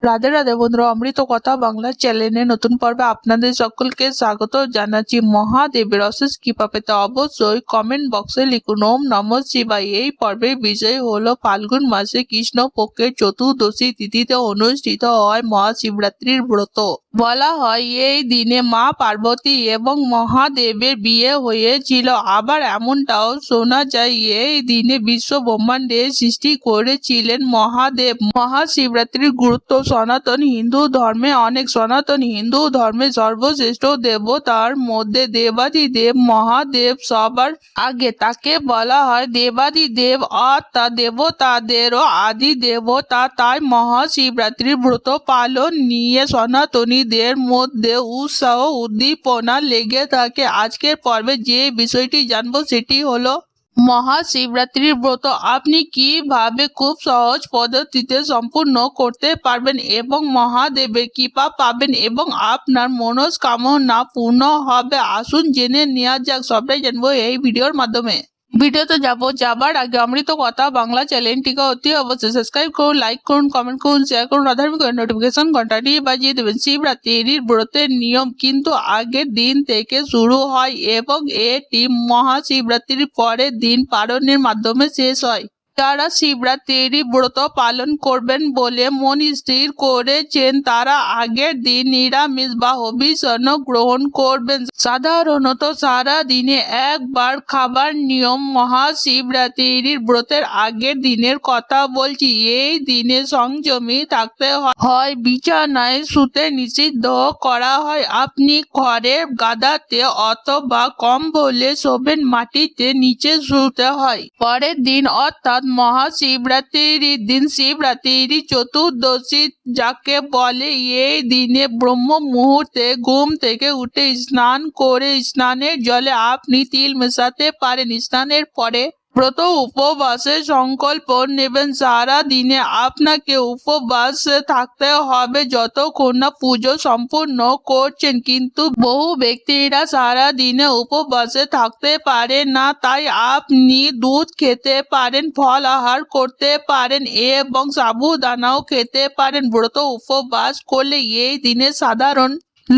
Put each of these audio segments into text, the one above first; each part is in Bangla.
রাধে রাধে বন্ধুরা, অমৃত কথা বাংলা চ্যানেলে নতুন পর্বে আপনাদের সকলকে স্বাগত জানাচ্ছি। মহাদেবের অশেষ কৃপা পেতে অবশ্যই কমেন্ট বক্সে লিখুন ওম নমঃ শিবায়। এই পর্বের বিষয় হলো ফাল্গুন মাসে কৃষ্ণ পক্ষের চতুর্দশী তিথিতে অনুষ্ঠিত হয় মহাশিবরাত্রির ব্রত। বলা হয় এই দিনে মা পার্বতী এবং মহাদেবের বিয়ে হয়েছিল। আবার এমনটাও শোনা যায় এই দিনে বিশ্ব ব্রহ্মাণ্ডের সৃষ্টি করেছিলেন মহাদেব। মহাশিবরাত্রির গুরুত্ব সনাতন হিন্দু ধর্মে অনেক। সনাতন হিন্দু ধর্মে সর্বশ্রেষ্ঠ দেবতার মধ্যে দেবাদিদেব মহাদেব সবার আগে। তাকে বলা হয় দেবাদিদেব অর্থাৎ দেবতাদেরও আদি দেবতা। তাই মহাশিবরাত্রির ব্রত পালন নিয়ে সনাতনীদের মধ্যে উৎসাহ উদ্দীপনা লেগে থাকে। আজকের পর্বে যে বিষয়টি জানবো সেটি হলো মহাশিবরাত্রির ব্রত আপনি কিভাবে খুব সহজ পদ্ধতিতে সম্পূর্ণ করতে পারবেন এবং মহাদেবের কৃপা পাবেন এবং আপনার মনস্কামনা পূর্ণ হবে। আসুন জেনে নেওয়া যাক। সবটাই জানবো এই ভিডিওর মাধ্যমে। ভিডিওতে যাবার আগে অমৃত কথা বাংলা চ্যানেলটিকে অতি অবশ্যই সাবস্ক্রাইব করুন, লাইক করুন, কমেন্ট করুন, শেয়ার করুন, আধার্মিক নোটিফিকেশন ঘন্টাটি বাজিয়ে দেবেন। শিবরাত্রির ব্রতের নিয়ম কিন্তু আগের দিন থেকে শুরু হয় এবং এটি মহাশিবরাত্রির পরের দিন পালনের মাধ্যমে শেষ হয়। যারা শিবরাত্রির ব্রত পালন করবেন বলে মন স্থির করেছেন তারা আগের দিন নিরামিষ বা হবিষ্যান্ন গ্রহণ করবেন। সাধারণত সারা দিনে একবার খাবার নিয়ম। মহাশিবরাত্রির ব্রতের আগের দিনের কথা বলছি। এই দিনে সংযমী থাকতে হয়। বিছানায় শুতে নিষিদ্ধ করা হয়। আপনি ঘরের গাদাতে অথবা কম্বলে শোবেন, মাটিতে নিচে শুতে হয়। পরের দিন অর্থাৎ মহাশিবরাত্রির দিন শিবরাত্রির চতুর্দশী যাকে বলে, এই দিনে ব্রহ্ম মুহূর্তে ঘুম থেকে উঠে স্নান করে স্নানের জলে আপনি তিল মেশাতে পারেন। স্নানের পরে ব্রত উপবাসের সংকল্প নেবেন। সারা দিনে আপনাকে উপবাসে থাকতে হবে যতক্ষণ না পুজো সম্পূর্ণ করছেন। কিন্তু বহু ব্যক্তিরা সারা দিনে উপবাসে থাকতে পারে না, তাই আপনি দুধ খেতে পারেন, ফল আহার করতে পারেন এবং সাবুদানাও খেতে পারেন। ব্রত উপবাস করলে এই দিনে সাধারণ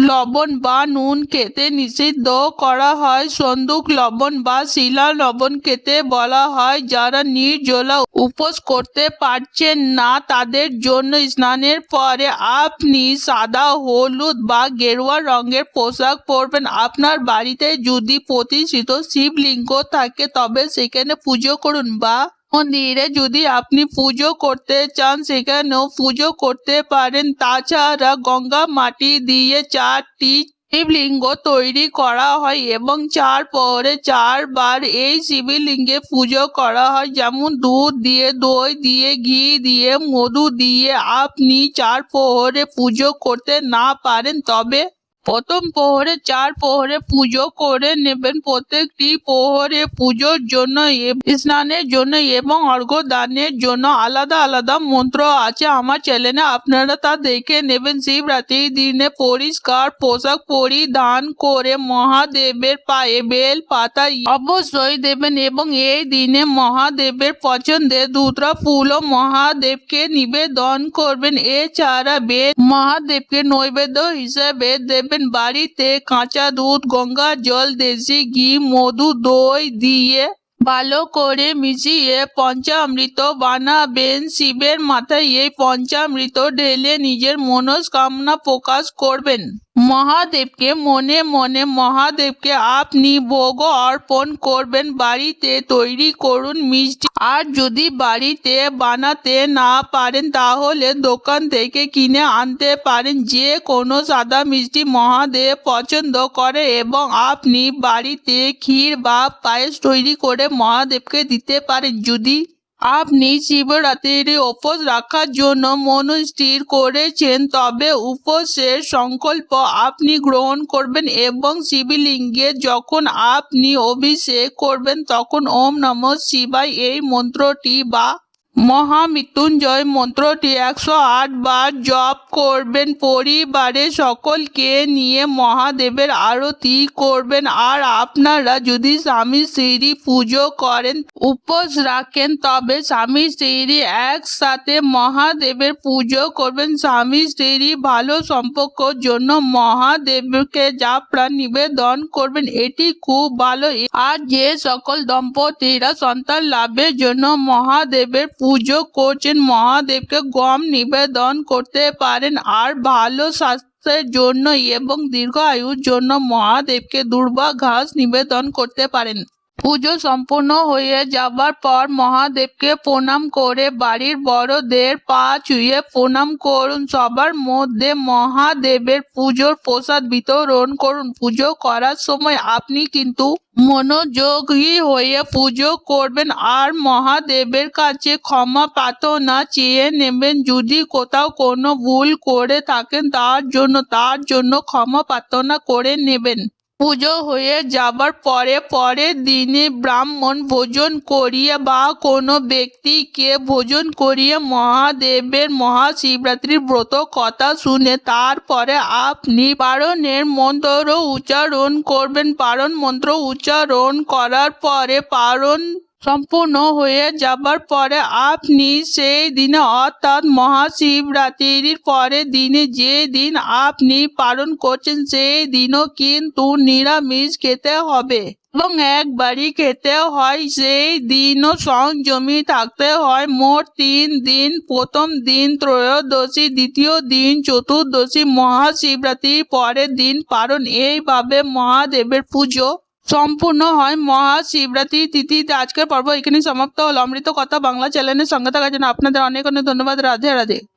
লবণ বা নুন খেতে নিষিদ্ধ করা হয়। সন্দুক লবণ বা শিলা লবণ খেতে বলা হয়। যারা নির্জলা উপোস করতে পারছেন না তাদের জন্য স্নানের পরে আপনি সাদা, হলুদ বা গেরুয়া রঙের পোশাক পরবেন। আপনার বাড়িতে যদি প্রতিষ্ঠিত শিবলিঙ্গ থাকে তবে সেখানে পুজো করুন, বা মন্দিরে যদি আপনি পুজো করতে চান সেখানেও পুজো করতে পারেন। তাছাড়া গঙ্গা মাটি দিয়ে 4টি শিবলিঙ্গ তৈরি করা হয় এবং 4 প্রহরে 4 বার এই শিবলিঙ্গে পুজো করা হয়। যেমন দুধ দিয়ে, দই দিয়ে, ঘি দিয়ে, মধু দিয়ে। আপনি 4 প্রহরে পুজো করতে না পারেন তবে প্রথম প্রহরে 4 প্রহরে পুজো করে নেবেন। প্রত্যেকটি প্রহরে পুজোর জন্য, স্নানের জন্য এবং অর্ঘ্য দানের জন্য আলাদা আলাদা মন্ত্র আছে। আমার চ্যানেলে আপনারা তা দেখে নেবেন। শিবরাত্রির দিনে পরিষ্কার পোশাক পরিধান করে মহাদেবের পায়ে বেল পাতা অবশ্যই দেবেন এবং এই দিনে মহাদেবের পছন্দের ধুতরা ফুলও মহাদেবকে নিবেদন করবেন। এছাড়া বেল মহাদেবকে নৈবেদ্য হিসেবে দেবেন। বাড়িতে কাঁচা দুধ, গঙ্গা জল, দেশি ঘি, মধু, দই দিয়ে ভালো করে মিশিয়ে পঞ্চামৃত বানাবেন। শিবের মাথায় এই পঞ্চামৃত ঢেলে নিজের মনস্কামনা প্রকাশ করবেন। মহাদেবকে মনে মনে মহাদেবকে আপনি ভোগ অর্পণ করবেন। বাড়িতে তৈরি করুন মিষ্টি, আর যদি বাড়িতে বানাতে না পারেন তাহলে দোকান থেকে কিনে আনতে পারেন। যে কোনো সাদা মিষ্টি মহাদেব পছন্দ করে এবং আপনি বাড়িতে ক্ষীর বা পায়েস তৈরি করে মহাদেবকে দিতে পারেন। যদি আপনি শিবরাত্রির উপোস রাখার জন্য মন স্থির করেছেন তবে উপোসের সংকল্প আপনি গ্রহণ করবেন এবং শিবলিঙ্গে যখন আপনি অভিষেক করবেন তখন ওম নমঃ শিবায় এই মন্ত্রটি বা মহামৃত্যুঞ্জয় মন্ত্রটি 108 বার জপ করবেন। পরিবারের সকলকে নিয়ে মহাদেবের আরতি করবেন। আর আপনারা যদি স্বামী স্ত্রী পুজো করেন, উপোস রাখেন, তবে স্বামী স্ত্রী একসাথে মহাদেবের পুজো করবেন। স্বামী স্ত্রী ভালো সম্পর্কের জন্য মহাদেবকে জাফরান নিবেদন করবেন, এটি খুব ভালো। আর যে সকল দম্পতিরা সন্তান লাভের জন্য মহাদেবের পুজো করছেন, মহাদেবকে গম নিবেদন করতে পারেন। আর ভালো স্বাস্থ্যের জন্য এবং দীর্ঘায়ুর জন্য মহাদেবকে দুর্বা ঘাস নিবেদন করতে পারেন। পুজো সম্পূর্ণ হয়ে যাবার পর মহাদেবকে প্রণাম করে বাড়ির বড়দের পা ছুঁয়ে প্রণাম করুন। সবার মধ্যে মহাদেবের পুজোর প্রসাদ বিতরণ করুন। পুজো করার সময় আপনি কিন্তু মনোযোগী হয়ে পুজো করবেন আর মহাদেবের কাছে ক্ষমা প্রার্থনা চেয়ে নেবেন। যদি কোথাও কোনো ভুল করে থাকেন তার জন্য ক্ষমা প্রার্থনা করে নেবেন। পুজো হয়ে যাবার পরের দিনে ব্রাহ্মণ ভোজন করিয়ে বা কোনো ব্যক্তিকে ভোজন করিয়ে মহাদেবের মহাশিবরাত্রির ব্রত কথা শুনে তারপরে আপনি পারণের মন্ত্র উচ্চারণ করবেন। পারণ মন্ত্র উচ্চারণ করার পরে পারণ সম্পূর্ণ হয়ে যাবার পরে আপনি সেই দিনে অর্থাৎ মহাশিবরাত্রির পরের দিনে যে দিন আপনি পালন করছেন সেই দিনও কিন্তু নিরামিষ খেতে হবে এবং একবারই খেতে হয়। সেই দিনও সংযমী থাকতে হয়। মোট 3 দিন, প্রথম দিন ত্রয়োদশী, দ্বিতীয় দিন চতুর্দশী, মহাশিবরাত্রির পরের দিন পালন। এইভাবে মহাদেবের পুজো সম্পূর্ণ হয়। মহাশিবরাত্রি তিথিতে আজকের পর্ব এখানে সমাপ্ত হলো। অমৃত কথা বাংলা চ্যানেলের সঙ্গে থাকার জন্য আপনাদের অনেক অনেক ধন্যবাদ। রাধে রাধে।